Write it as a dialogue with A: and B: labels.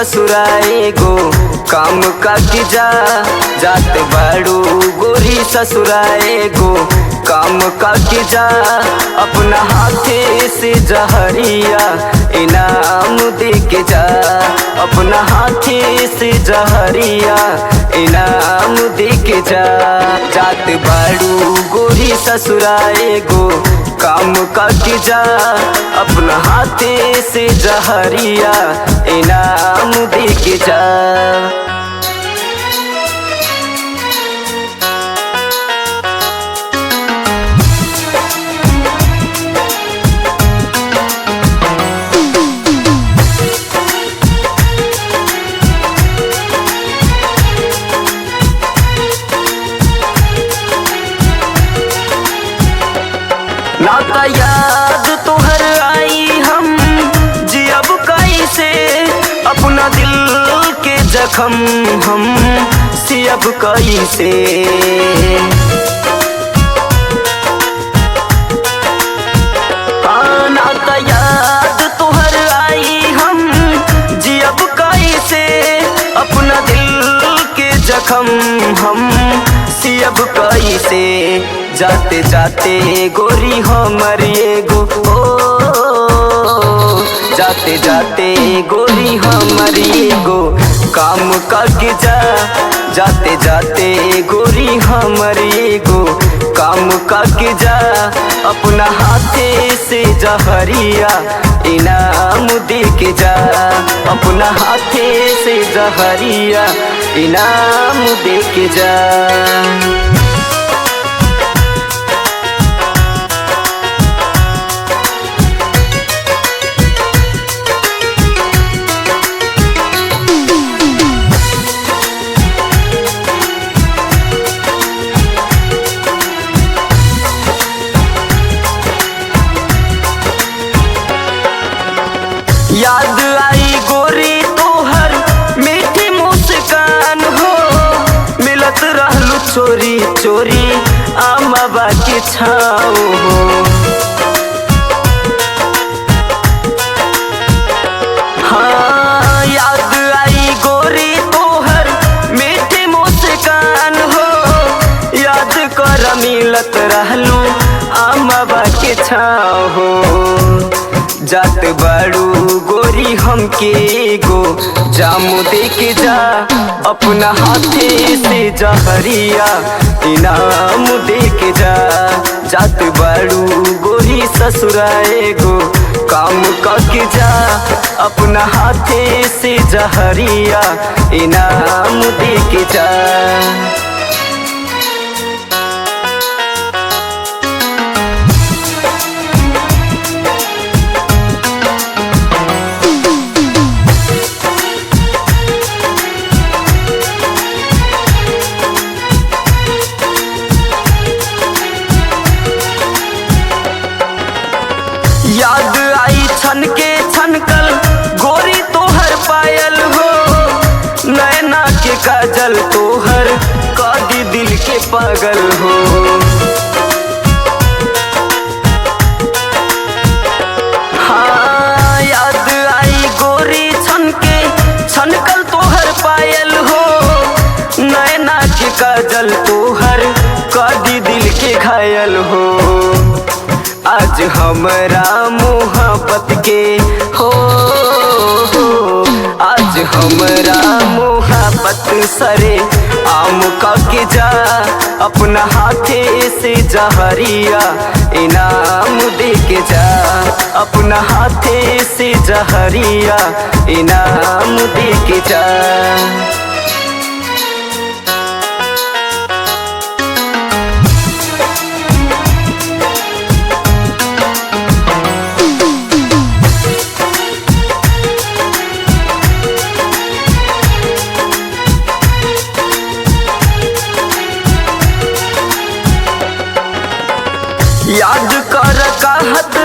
A: ससुराए गो काम का की जा जात बाड़ू गोरी ससुराए गो काम का की जा अपना हाथे से जहरिया इनाम दे के जा अपना हाथे से जहरिया इनाम दे के जा जात बाड़ू गोरी ससुराए गो काम का की जा अपना हाथे से जहरिया इनाम दे के जा। नाता याद तोहर आई हम जियब कैसे अपना दिल के जख्म हम सियब कैसे नाता याद तोहर आई हम जियब कैसे अपना दिल के जख्म हम सियब कैसे जाते जाते गोरी हमर एगो जाते जाते गोरी हमर एगो काम का के जा जाते जाते गोरी हमर एगो काम का के जा अपना हाथे से जहरिया इनाम दे के जा अपना हाथे से जहरिया इनाम दे के जा। याद आई गोरी तोहर मीठी मुस्कान हो मिलत रहलू चोरी चोरी अमवा के छाओ हो हाँ याद आई गोरी तोहर मीठी मुस्कान हो याद कर मिलत रहलू अमवा के छाओ हो जात बाड़ू गोरी हमके गो जामू दे के जा अपना हाथे से जहरिया इनाम दे के जा जात बाड़ू गोरी ससुराए गो काम का के जा अपना हाथे से जहरिया इनाम दे के जा। याद आई छन के छनकल गोरी तोहर पायल हो नैना के काजल तोहर कादी दिल के पागल हो हाँ याद आई गोरी छन के छनकल तोहर पायल हो नैना के काजल तोहर कादी दिल के घायल हो आज हमरा मोहब्बत के हो आज हमरा मोहब्बत सरे आम का के जा अपना हाथे से जहरिया इनाम दे के जा अपना हाथे से जहरिया इनाम दे के जा। याद कर कहत